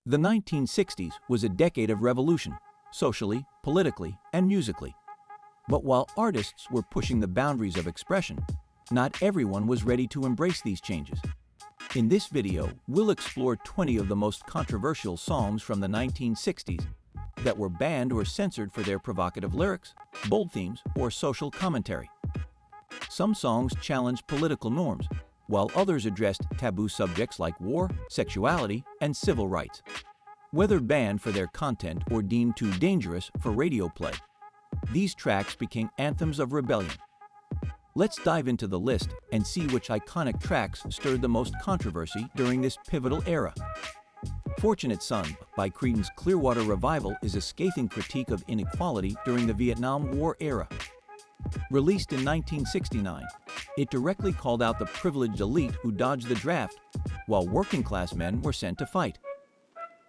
The 1960s was a decade of revolution, socially, politically, and musically. But while artists were pushing the boundaries of expression, not everyone was ready to embrace these changes. In this video, we'll explore 20 of the most controversial songs from the 1960s that were banned or censored for their provocative lyrics, bold themes, or social commentary. Some songs challenged political norms, while others addressed taboo subjects like war, sexuality, and civil rights. Whether banned for their content or deemed too dangerous for radio play, these tracks became anthems of rebellion. Let's dive into the list and see which iconic tracks stirred the most controversy during this pivotal era. Fortunate Son by Creedence Clearwater Revival is a scathing critique of inequality during the Vietnam War era. Released in 1969, it directly called out the privileged elite who dodged the draft, while working-class men were sent to fight.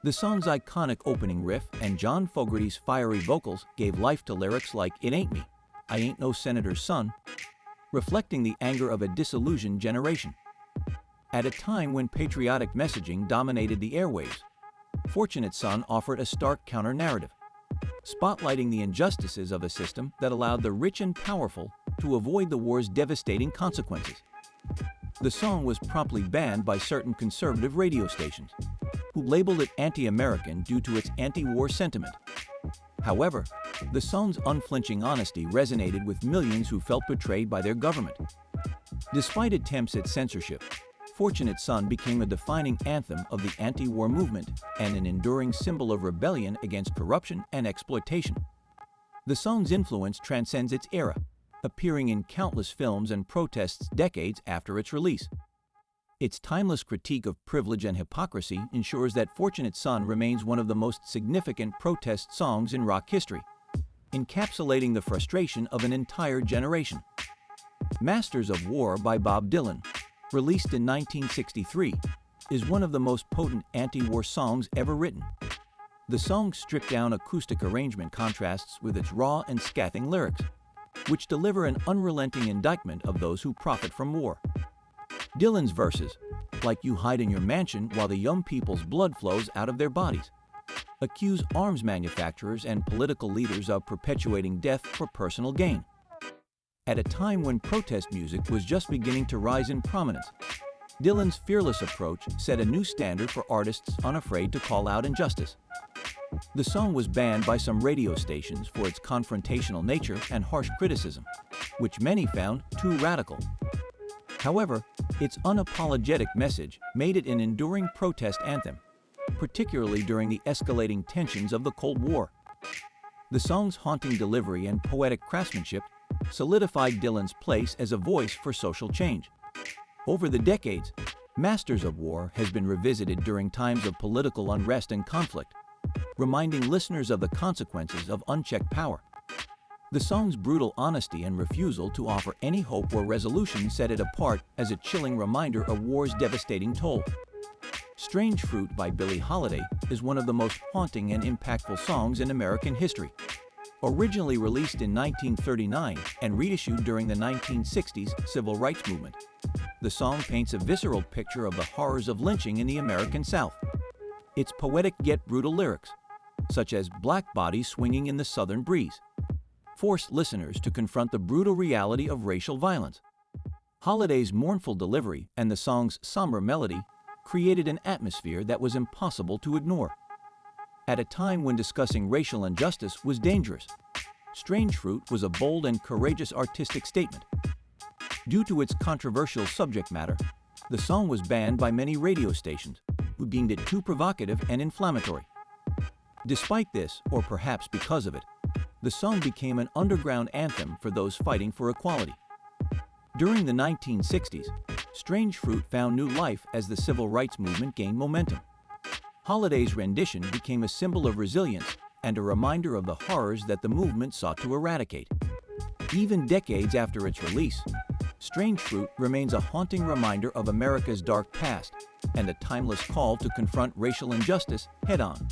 The song's iconic opening riff and John Fogerty's fiery vocals gave life to lyrics like "It ain't me, I ain't no senator's son," reflecting the anger of a disillusioned generation. At a time when patriotic messaging dominated the airwaves, Fortunate Son offered a stark counter-narrative, spotlighting the injustices of a system that allowed the rich and powerful to avoid the war's devastating consequences. The song was promptly banned by certain conservative radio stations, who labeled it anti-American due to its anti-war sentiment. However, the song's unflinching honesty resonated with millions who felt betrayed by their government. Despite attempts at censorship, Fortunate Son became a defining anthem of the anti-war movement and an enduring symbol of rebellion against corruption and exploitation. The song's influence transcends its era, appearing in countless films and protests decades after its release. Its timeless critique of privilege and hypocrisy ensures that Fortunate Son remains one of the most significant protest songs in rock history, encapsulating the frustration of an entire generation. Masters of War by Bob Dylan, released in 1963, is one of the most potent anti-war songs ever written. The song's stripped-down acoustic arrangement contrasts with its raw and scathing lyrics, which deliver an unrelenting indictment of those who profit from war. Dylan's verses, like "You hide in your mansion while the young people's blood flows out of their bodies," accuse arms manufacturers and political leaders of perpetuating death for personal gain. At a time when protest music was just beginning to rise in prominence, Dylan's fearless approach set a new standard for artists unafraid to call out injustice. The song was banned by some radio stations for its confrontational nature and harsh criticism, which many found too radical. However, its unapologetic message made it an enduring protest anthem, particularly during the escalating tensions of the Cold War. The song's haunting delivery and poetic craftsmanship solidified Dylan's place as a voice for social change. Over the decades, Masters of War has been revisited during times of political unrest and conflict, reminding listeners of the consequences of unchecked power. The song's brutal honesty and refusal to offer any hope or resolution set it apart as a chilling reminder of war's devastating toll. Strange Fruit by Billie Holiday is one of the most haunting and impactful songs in American history. Originally released in 1939 and reissued during the 1960s civil rights movement, the song paints a visceral picture of the horrors of lynching in the American South. Its poetic yet brutal lyrics, such as "Black bodies swinging in the southern breeze," forced listeners to confront the brutal reality of racial violence. Holiday's mournful delivery and the song's somber melody created an atmosphere that was impossible to ignore. At a time when discussing racial injustice was dangerous, Strange Fruit was a bold and courageous artistic statement. Due to its controversial subject matter, the song was banned by many radio stations, who deemed it too provocative and inflammatory. Despite this, or perhaps because of it, the song became an underground anthem for those fighting for equality. During the 1960s, Strange Fruit found new life as the civil rights movement gained momentum. Holiday's rendition became a symbol of resilience and a reminder of the horrors that the movement sought to eradicate. Even decades after its release, Strange Fruit remains a haunting reminder of America's dark past and a timeless call to confront racial injustice head-on.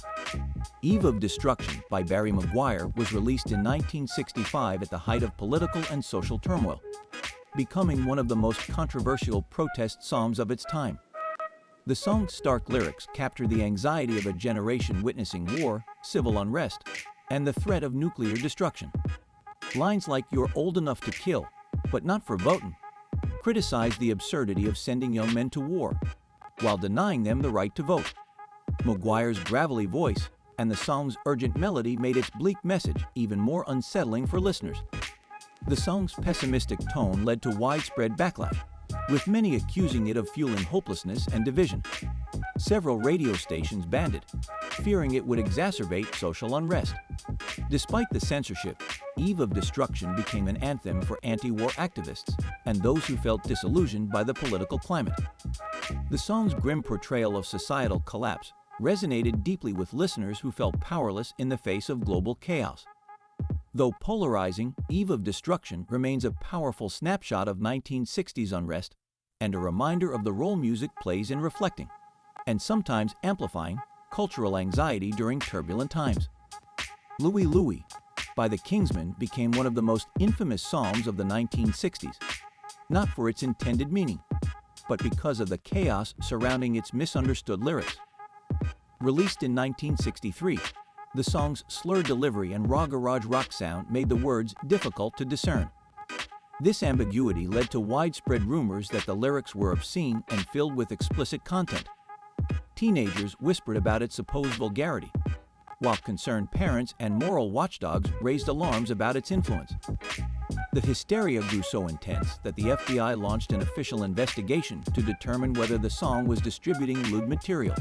Eve of Destruction by Barry Maguire was released in 1965 at the height of political and social turmoil, becoming one of the most controversial protest songs of its time. The song's stark lyrics capture the anxiety of a generation witnessing war, civil unrest, and the threat of nuclear destruction. Lines like "You're old enough to kill, but not for votin'" criticize the absurdity of sending young men to war, while denying them the right to vote. Maguire's gravelly voice and the song's urgent melody made its bleak message even more unsettling for listeners. The song's pessimistic tone led to widespread backlash, with many accusing it of fueling hopelessness and division. Several radio stations banned it, fearing it would exacerbate social unrest. Despite the censorship, "Eve of Destruction" became an anthem for anti-war activists and those who felt disillusioned by the political climate. The song's grim portrayal of societal collapse resonated deeply with listeners who felt powerless in the face of global chaos. Though polarizing, "Eve of Destruction" remains a powerful snapshot of 1960s unrest and a reminder of the role music plays in reflecting, and sometimes amplifying, cultural anxiety during turbulent times. "Louie Louie" by the Kingsmen became one of the most infamous songs of the 1960s, not for its intended meaning, but because of the chaos surrounding its misunderstood lyrics. Released in 1963, the song's slurred delivery and raw garage rock sound made the words difficult to discern. This ambiguity led to widespread rumors that the lyrics were obscene and filled with explicit content. Teenagers whispered about its supposed vulgarity, while concerned parents and moral watchdogs raised alarms about its influence. The hysteria grew so intense that the FBI launched an official investigation to determine whether the song was distributing lewd material.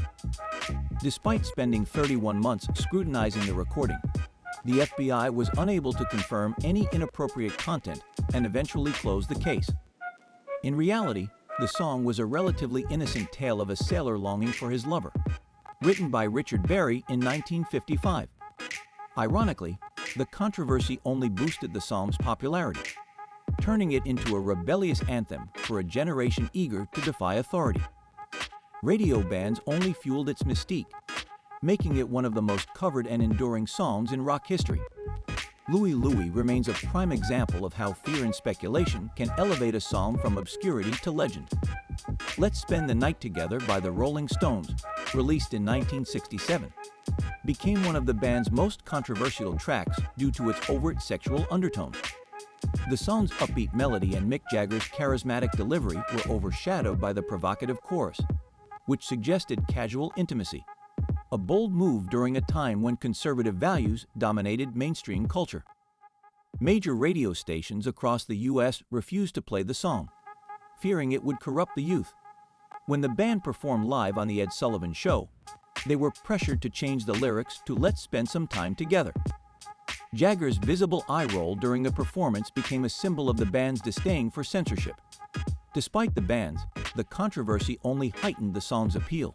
Despite spending 31 months scrutinizing the recording, the FBI was unable to confirm any inappropriate content and eventually closed the case. In reality, the song was a relatively innocent tale of a sailor longing for his lover, written by Richard Berry in 1955. Ironically, the controversy only boosted the song's popularity, turning it into a rebellious anthem for a generation eager to defy authority. Radio bans only fueled its mystique, making it one of the most covered and enduring songs in rock history. "Louie Louie" remains a prime example of how fear and speculation can elevate a song from obscurity to legend. "Let's Spend the Night Together" by the Rolling Stones, released in 1967, became one of the band's most controversial tracks due to its overt sexual undertones. The song's upbeat melody and Mick Jagger's charismatic delivery were overshadowed by the provocative chorus, which suggested casual intimacy, a bold move during a time when conservative values dominated mainstream culture. Major radio stations across the U.S. refused to play the song, fearing it would corrupt the youth. When the band performed live on The Ed Sullivan Show, they were pressured to change the lyrics to "Let's Spend Some Time Together." Jagger's visible eye roll during the performance became a symbol of the band's disdain for censorship. Despite the bans, the controversy only heightened the song's appeal,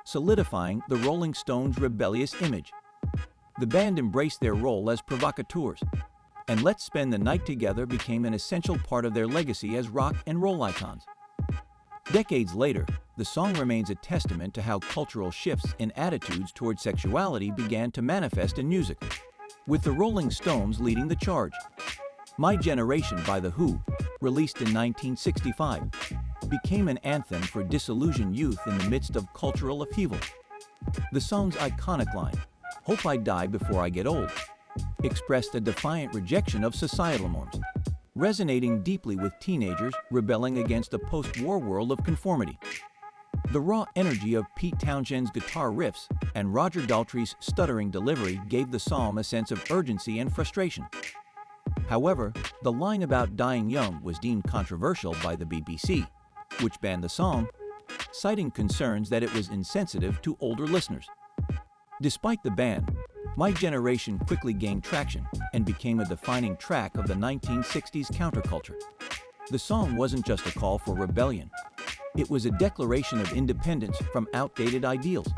solidifying the Rolling Stones' rebellious image. The band embraced their role as provocateurs, and "Let's Spend the Night Together" became an essential part of their legacy as rock and roll icons. Decades later, the song remains a testament to how cultural shifts in attitudes toward sexuality began to manifest in music, with the Rolling Stones leading the charge. "My Generation" by The Who, released in 1965, became an anthem for disillusioned youth in the midst of cultural upheaval. The song's iconic line, "Hope I Die Before I Get Old," expressed a defiant rejection of societal norms, resonating deeply with teenagers rebelling against a post-war world of conformity. The raw energy of Pete Townshend's guitar riffs and Roger Daltrey's stuttering delivery gave the song a sense of urgency and frustration. However, the line about dying young was deemed controversial by the BBC, which banned the song, citing concerns that it was insensitive to older listeners. Despite the ban, "My Generation" quickly gained traction and became a defining track of the 1960s counterculture. The song wasn't just a call for rebellion. It was a declaration of independence from outdated ideals.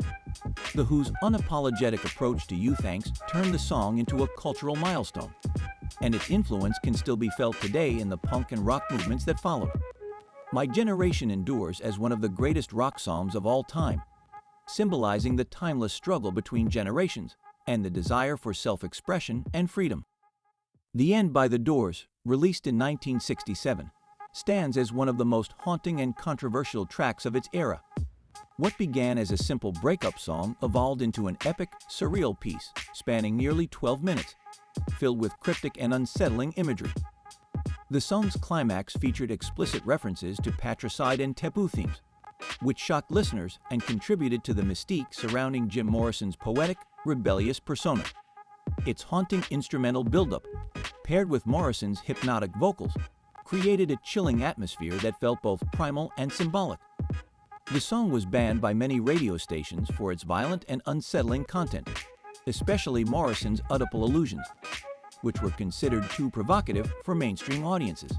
The Who's unapologetic approach to youth angst turned the song into a cultural milestone, and its influence can still be felt today in the punk and rock movements that followed. "My Generation" endures as one of the greatest rock songs of all time, symbolizing the timeless struggle between generations and the desire for self-expression and freedom. "The End" by The Doors, released in 1967, stands as one of the most haunting and controversial tracks of its era. What began as a simple breakup song evolved into an epic, surreal piece spanning nearly 12 minutes, filled with cryptic and unsettling imagery. The song's climax featured explicit references to patricide and taboo themes, which shocked listeners and contributed to the mystique surrounding Jim Morrison's poetic, rebellious persona. Its haunting instrumental buildup, paired with Morrison's hypnotic vocals, created a chilling atmosphere that felt both primal and symbolic. The song was banned by many radio stations for its violent and unsettling content, especially Morrison's Oedipal allusions, which were considered too provocative for mainstream audiences.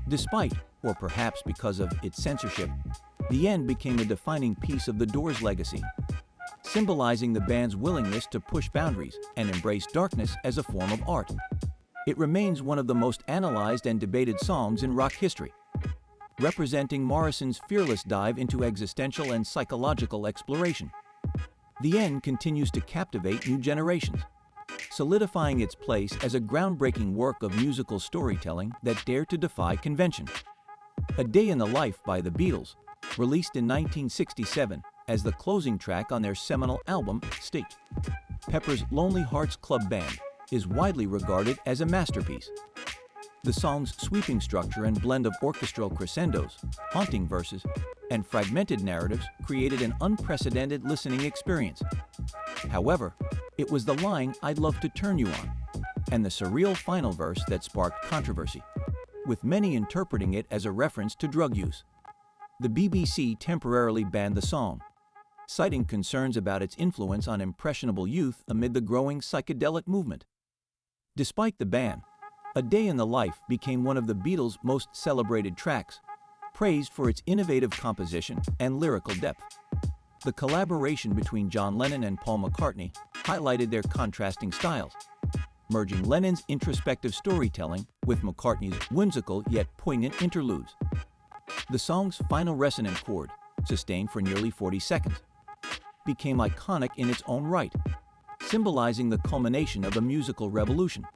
Despite, or perhaps because of, its censorship, The End became a defining piece of the Doors' legacy, symbolizing the band's willingness to push boundaries and embrace darkness as a form of art. It remains one of the most analyzed and debated songs in rock history, representing Morrison's fearless dive into existential and psychological exploration. The End continues to captivate new generations, solidifying its place as a groundbreaking work of musical storytelling that dared to defy convention. A Day in the Life by the Beatles, released in 1967 as the closing track on their seminal album, Sgt. Pepper's Lonely Hearts Club Band, is widely regarded as a masterpiece. The song's sweeping structure and blend of orchestral crescendos, haunting verses, and fragmented narratives created an unprecedented listening experience. However, it was the line "I'd love to turn you on" and the surreal final verse that sparked controversy, with many interpreting it as a reference to drug use. The BBC temporarily banned the song, citing concerns about its influence on impressionable youth amid the growing psychedelic movement. Despite the ban, A Day in the Life became one of the Beatles' most celebrated tracks, praised for its innovative composition and lyrical depth. The collaboration between John Lennon and Paul McCartney highlighted their contrasting styles, merging Lennon's introspective storytelling with McCartney's whimsical yet poignant interludes. The song's final resonant chord, sustained for nearly 40 seconds, became iconic in its own right, symbolizing the culmination of a musical revolution.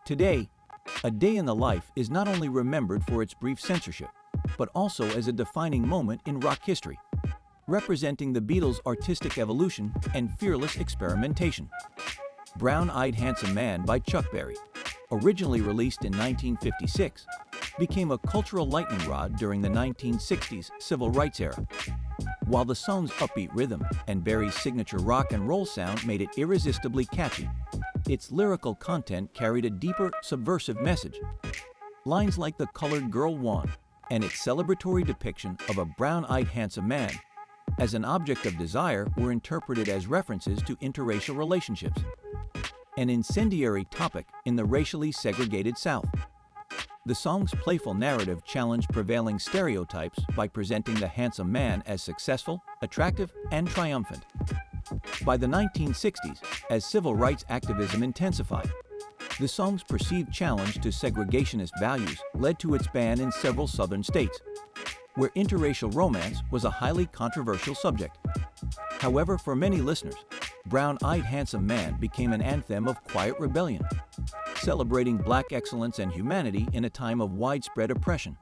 Today, A Day in the Life is not only remembered for its brief censorship, but also as a defining moment in rock history, representing the Beatles' artistic evolution and fearless experimentation. Brown-Eyed Handsome Man by Chuck Berry, originally released in 1956, became a cultural lightning rod during the 1960s civil rights era. While the song's upbeat rhythm and Berry's signature rock and roll sound made it irresistibly catchy, its lyrical content carried a deeper, subversive message. Lines like "The Colored Girl Won" and its celebratory depiction of a brown-eyed handsome man as an object of desire were interpreted as references to interracial relationships, an incendiary topic in the racially segregated South. The song's playful narrative challenged prevailing stereotypes by presenting the handsome man as successful, attractive, and triumphant. By the 1960s, as civil rights activism intensified, the song's perceived challenge to segregationist values led to its ban in several southern states, where interracial romance was a highly controversial subject. However, for many listeners, Brown-Eyed Handsome Man became an anthem of quiet rebellion, celebrating Black excellence and humanity in a time of widespread oppression.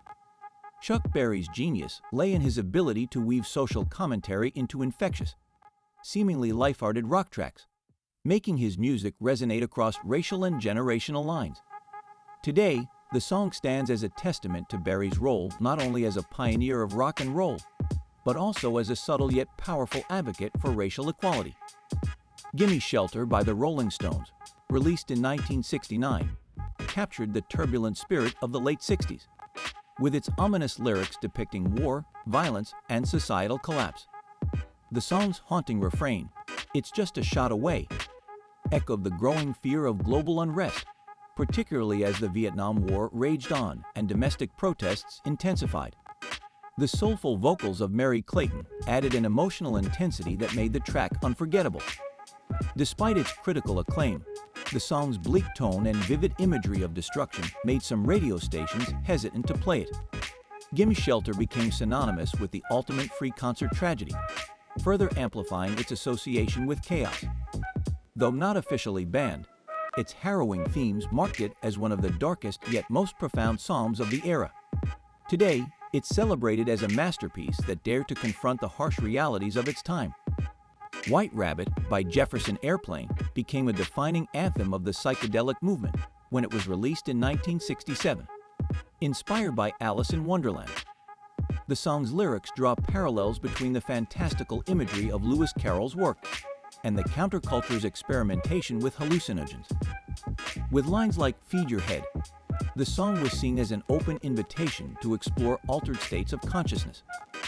Chuck Berry's genius lay in his ability to weave social commentary into infectious, seemingly lighthearted rock tracks, making his music resonate across racial and generational lines. Today, the song stands as a testament to Berry's role not only as a pioneer of rock and roll, but also as a subtle yet powerful advocate for racial equality. Gimme Shelter by the Rolling Stones, released in 1969, captured the turbulent spirit of the late 60s, with its ominous lyrics depicting war, violence, and societal collapse. The song's haunting refrain, "It's just a shot away," echoed the growing fear of global unrest, particularly as the Vietnam War raged on and domestic protests intensified. The soulful vocals of Mary Clayton added an emotional intensity that made the track unforgettable. Despite its critical acclaim, the song's bleak tone and vivid imagery of destruction made some radio stations hesitant to play it. Gimme Shelter became synonymous with the ultimate free concert tragedy, further amplifying its association with chaos. Though not officially banned, its harrowing themes marked it as one of the darkest yet most profound songs of the era. Today, It's celebrated as a masterpiece that dared to confront the harsh realities of its time. White Rabbit by Jefferson Airplane became a defining anthem of the psychedelic movement when it was released in 1967. Inspired by Alice in Wonderland, the song's lyrics draw parallels between the fantastical imagery of Lewis Carroll's work and the counterculture's experimentation with hallucinogens. With lines like "Feed Your Head," the song was seen as an open invitation to explore altered states of consciousness,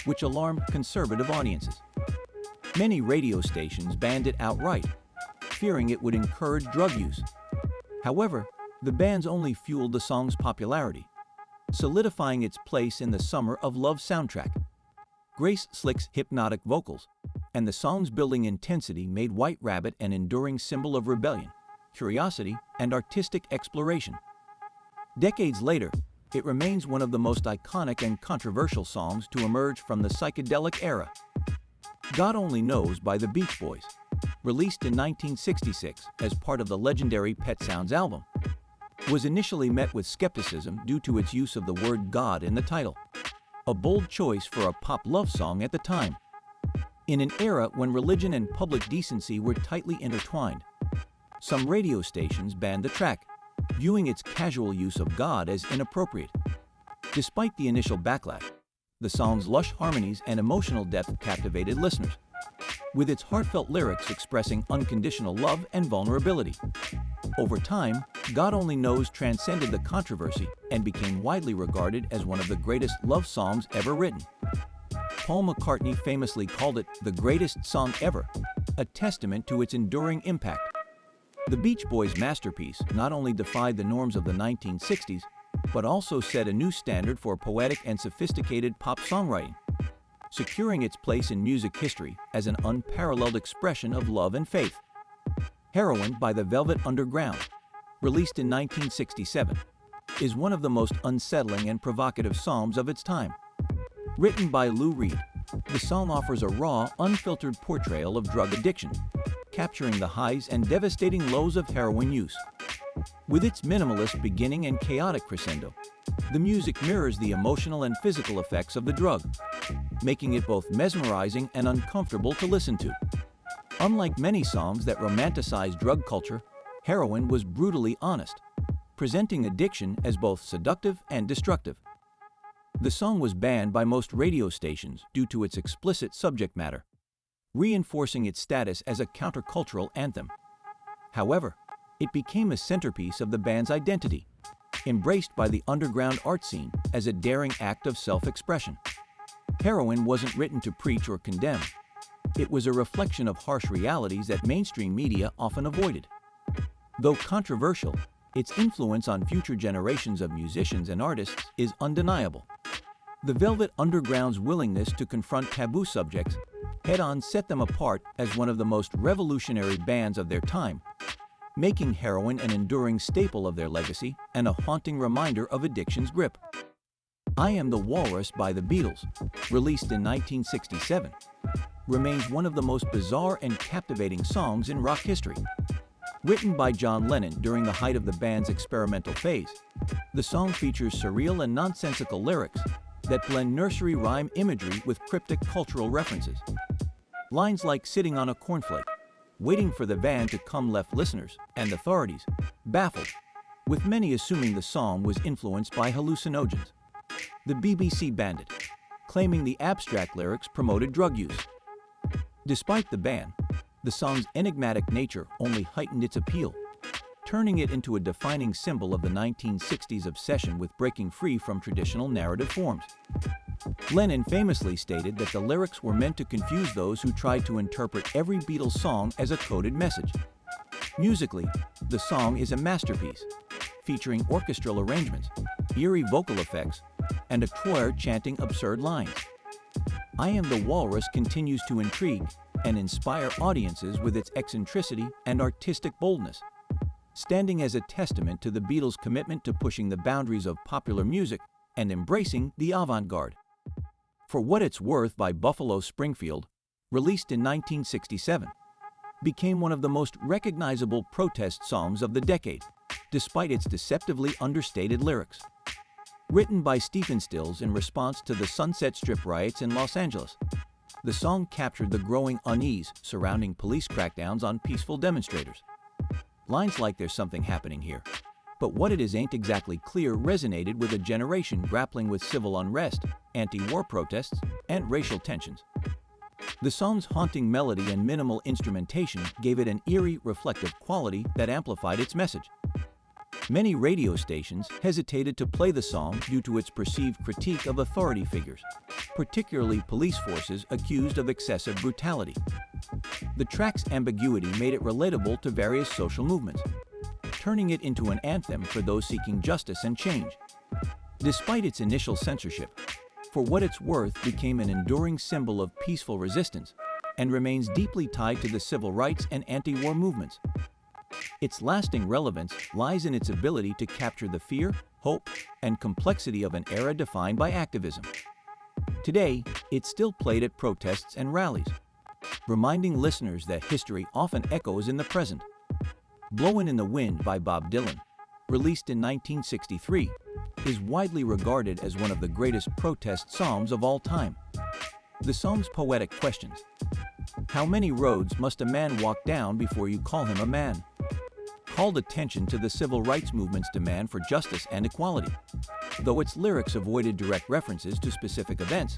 which alarmed conservative audiences. Many radio stations banned it outright, fearing it would encourage drug use. However, the bans only fueled the song's popularity, solidifying its place in the Summer of Love soundtrack. Grace Slick's hypnotic vocals and the song's building intensity made White Rabbit an enduring symbol of rebellion, curiosity, and artistic exploration. Decades later, it remains one of the most iconic and controversial songs to emerge from the psychedelic era. God Only Knows by the Beach Boys, released in 1966 as part of the legendary Pet Sounds album, was initially met with skepticism due to its use of the word God in the title, a bold choice for a pop love song at the time. In an era when religion and public decency were tightly intertwined, some radio stations banned the track, viewing its casual use of God as inappropriate. Despite the initial backlash, the song's lush harmonies and emotional depth captivated listeners, with its heartfelt lyrics expressing unconditional love and vulnerability. Over time, God Only Knows transcended the controversy and became widely regarded as one of the greatest love songs ever written. Paul McCartney famously called it the greatest song ever, a testament to its enduring impact. The Beach Boys' masterpiece not only defied the norms of the 1960s, but also set a new standard for poetic and sophisticated pop songwriting, securing its place in music history as an unparalleled expression of love and faith. Heroin by the Velvet Underground, released in 1967, is one of the most unsettling and provocative songs of its time. Written by Lou Reed, the song offers a raw, unfiltered portrayal of drug addiction, capturing the highs and devastating lows of heroin use. With its minimalist beginning and chaotic crescendo, the music mirrors the emotional and physical effects of the drug, making it both mesmerizing and uncomfortable to listen to. Unlike many songs that romanticize drug culture, Heroin was brutally honest, presenting addiction as both seductive and destructive. The song was banned by most radio stations due to its explicit subject matter, reinforcing its status as a countercultural anthem. However, it became a centerpiece of the band's identity, embraced by the underground art scene as a daring act of self-expression. Heroin wasn't written to preach or condemn. It was a reflection of harsh realities that mainstream media often avoided. Though controversial, its influence on future generations of musicians and artists is undeniable. The Velvet Underground's willingness to confront taboo subjects head-on set them apart as one of the most revolutionary bands of their time, making Heroin an enduring staple of their legacy and a haunting reminder of addiction's grip. I Am The Walrus by the Beatles, released in 1967, remains one of the most bizarre and captivating songs in rock history. Written by John Lennon during the height of the band's experimental phase, the song features surreal and nonsensical lyrics that blend nursery rhyme imagery with cryptic cultural references. Lines like "sitting on a cornflake," "waiting for the van to come" left listeners and authorities baffled, with many assuming the song was influenced by hallucinogens. The BBC banned it, claiming the abstract lyrics promoted drug use. Despite the ban, the song's enigmatic nature only heightened its appeal, turning it into a defining symbol of the 1960s obsession with breaking free from traditional narrative forms. Lennon famously stated that the lyrics were meant to confuse those who tried to interpret every Beatles song as a coded message. Musically, the song is a masterpiece, featuring orchestral arrangements, eerie vocal effects, and a choir chanting absurd lines. I Am The Walrus continues to intrigue and inspire audiences with its eccentricity and artistic boldness, standing as a testament to the Beatles' commitment to pushing the boundaries of popular music and embracing the avant-garde. For What It's Worth by Buffalo Springfield, released in 1967, became one of the most recognizable protest songs of the decade, despite its deceptively understated lyrics. Written by Stephen Stills in response to the Sunset Strip riots in Los Angeles, the song captured the growing unease surrounding police crackdowns on peaceful demonstrators. Lines like "There's something happening here, but what it is ain't exactly clear" resonated with a generation grappling with civil unrest, anti-war protests, and racial tensions. The song's haunting melody and minimal instrumentation gave it an eerie, reflective quality that amplified its message. Many radio stations hesitated to play the song due to its perceived critique of authority figures, particularly police forces accused of excessive brutality. The track's ambiguity made it relatable to various social movements, turning it into an anthem for those seeking justice and change. Despite its initial censorship, For What It's Worth became an enduring symbol of peaceful resistance and remains deeply tied to the civil rights and anti-war movements. Its lasting relevance lies in its ability to capture the fear, hope, and complexity of an era defined by activism. Today, it's still played at protests and rallies, reminding listeners that history often echoes in the present. Blowin' in the Wind by Bob Dylan, released in 1963, is widely regarded as one of the greatest protest songs of all time. The song's poetic questions: how many roads must a man walk down before you call him a man? Called attention to the civil rights movement's demand for justice and equality. Though its lyrics avoided direct references to specific events,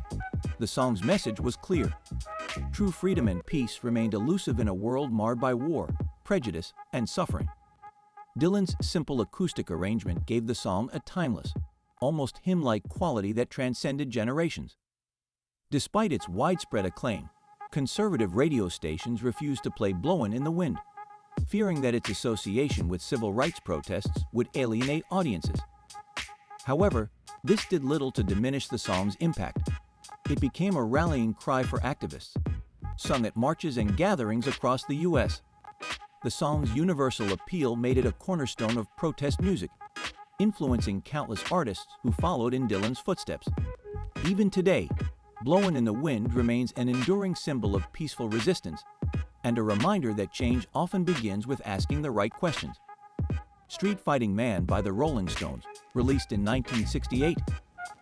the song's message was clear. True freedom and peace remained elusive in a world marred by war, prejudice, and suffering. Dylan's simple acoustic arrangement gave the song a timeless, almost hymn-like quality that transcended generations. Despite its widespread acclaim, conservative radio stations refused to play Blowin' in the Wind, fearing that its association with civil rights protests would alienate audiences. However, this did little to diminish the song's impact. It became a rallying cry for activists, sung at marches and gatherings across the U.S. The song's universal appeal made it a cornerstone of protest music, influencing countless artists who followed in Dylan's footsteps. Even today, Blowin' in the Wind remains an enduring symbol of peaceful resistance and a reminder that change often begins with asking the right questions. Street Fighting Man by the Rolling Stones, released in 1968,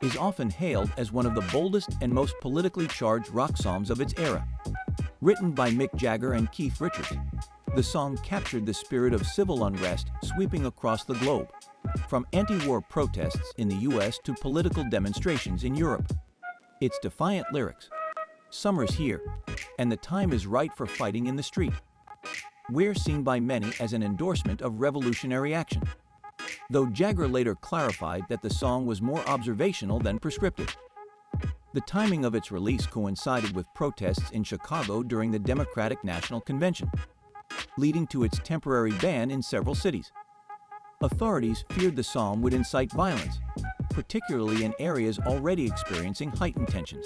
is often hailed as one of the boldest and most politically charged rock songs of its era. Written by Mick Jagger and Keith Richards, the song captured the spirit of civil unrest sweeping across the globe, from anti-war protests in the U.S. to political demonstrations in Europe. Its defiant lyrics, "Summer's here, and the time is right for fighting in the street," were seen by many as an endorsement of revolutionary action, though Jagger later clarified that the song was more observational than prescriptive. The timing of its release coincided with protests in Chicago during the Democratic National Convention, leading to its temporary ban in several cities. Authorities feared the song would incite violence, particularly in areas already experiencing heightened tensions.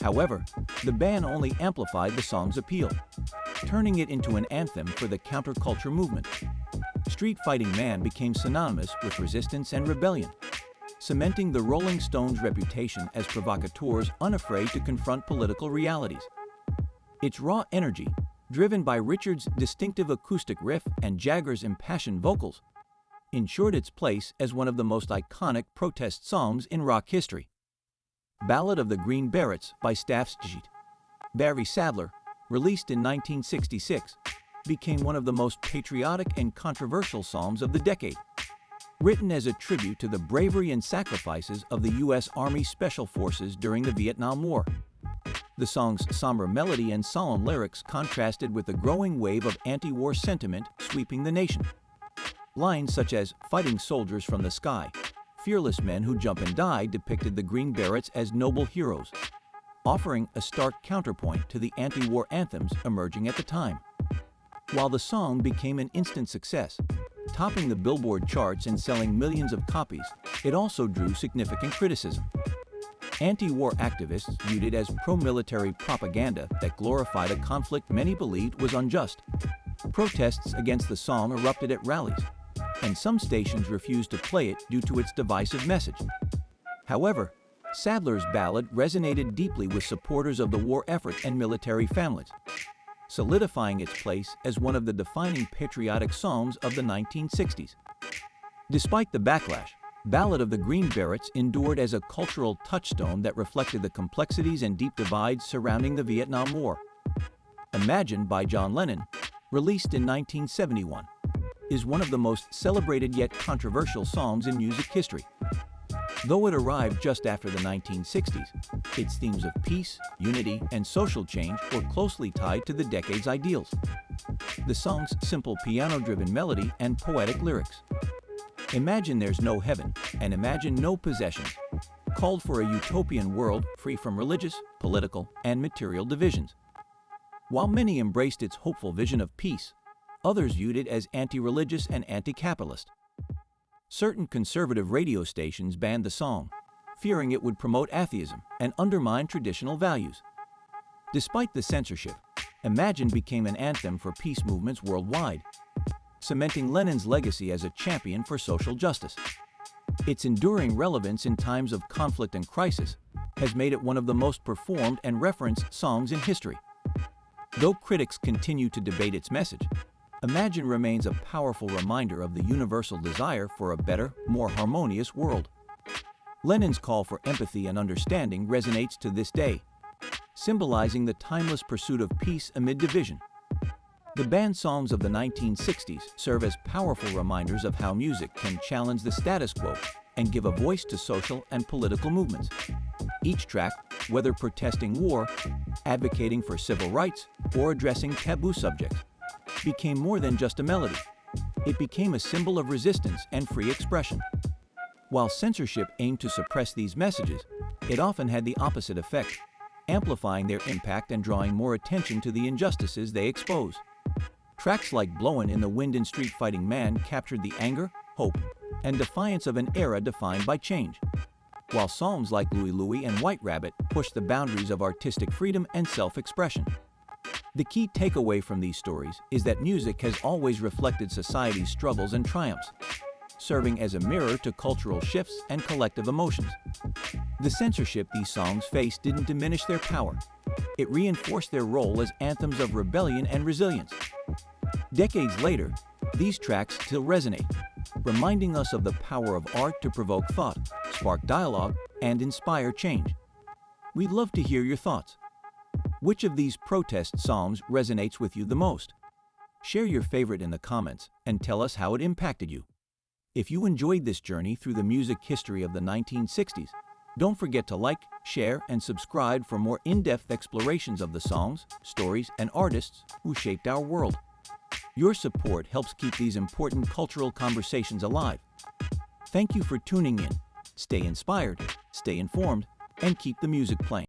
However, the ban only amplified the song's appeal, turning it into an anthem for the counterculture movement. Street Fighting Man became synonymous with resistance and rebellion, cementing the Rolling Stones' reputation as provocateurs unafraid to confront political realities. Its raw energy, driven by Richards' distinctive acoustic riff and Jagger's impassioned vocals, ensured its place as one of the most iconic protest songs in rock history. Ballot of the Green Barretts by Staffs Barry Sadler, released in 1966, became one of the most patriotic and controversial songs of the decade. Written as a tribute to the bravery and sacrifices of the U.S. Army Special Forces during the Vietnam War, the song's somber melody and solemn lyrics contrasted with the growing wave of anti-war sentiment sweeping the nation. Lines such as "fighting soldiers from the sky," "fearless men who jump and die" depicted the Green Berets as noble heroes, offering a stark counterpoint to the anti-war anthems emerging at the time. While the song became an instant success, topping the Billboard charts and selling millions of copies, it also drew significant criticism. Anti-war activists viewed it as pro-military propaganda that glorified a conflict many believed was unjust. Protests against the song erupted at rallies, and some stations refused to play it due to its divisive message. However, Sadler's ballad resonated deeply with supporters of the war effort and military families, solidifying its place as one of the defining patriotic songs of the 1960s. Despite the backlash, Ballot of the Green Barretts endured as a cultural touchstone that reflected the complexities and deep divides surrounding the Vietnam War. Imagine by John Lennon, released in 1971, is one of the most celebrated yet controversial songs in music history. Though it arrived just after the 1960s, its themes of peace, unity, and social change were closely tied to the decade's ideals. The song's simple piano-driven melody and poetic lyrics, "Imagine there's no heaven, and imagine no possessions," called for a utopian world free from religious, political, and material divisions. While many embraced its hopeful vision of peace, others viewed it as anti-religious and anti-capitalist. Certain conservative radio stations banned the song, fearing it would promote atheism and undermine traditional values. Despite the censorship, Imagine became an anthem for peace movements worldwide, cementing Lennon's legacy as a champion for social justice. Its enduring relevance in times of conflict and crisis has made it one of the most performed and referenced songs in history. Though critics continue to debate its message, Imagine remains a powerful reminder of the universal desire for a better, more harmonious world. Lennon's call for empathy and understanding resonates to this day, symbolizing the timeless pursuit of peace amid division. The banned songs of the 1960s serve as powerful reminders of how music can challenge the status quo and give a voice to social and political movements. Each track, whether protesting war, advocating for civil rights, or addressing taboo subjects, became more than just a melody. It became a symbol of resistance and free expression. While censorship aimed to suppress these messages, it often had the opposite effect, amplifying their impact and drawing more attention to the injustices they expose. Tracks like Blowin' in the Wind and Street Fighting Man captured the anger, hope, and defiance of an era defined by change, while songs like Louie Louie and White Rabbit pushed the boundaries of artistic freedom and self-expression. The key takeaway from these stories is that music has always reflected society's struggles and triumphs, serving as a mirror to cultural shifts and collective emotions. The censorship these songs faced didn't diminish their power. It reinforced their role as anthems of rebellion and resilience. Decades later, these tracks still resonate, reminding us of the power of art to provoke thought, spark dialogue, and inspire change. We'd love to hear your thoughts. Which of these protest songs resonates with you the most? Share your favorite in the comments and tell us how it impacted you. If you enjoyed this journey through the music history of the 1960s, don't forget to like, share, and subscribe for more in-depth explorations of the songs, stories, and artists who shaped our world. Your support helps keep these important cultural conversations alive. Thank you for tuning in. Stay inspired, stay informed, and keep the music playing.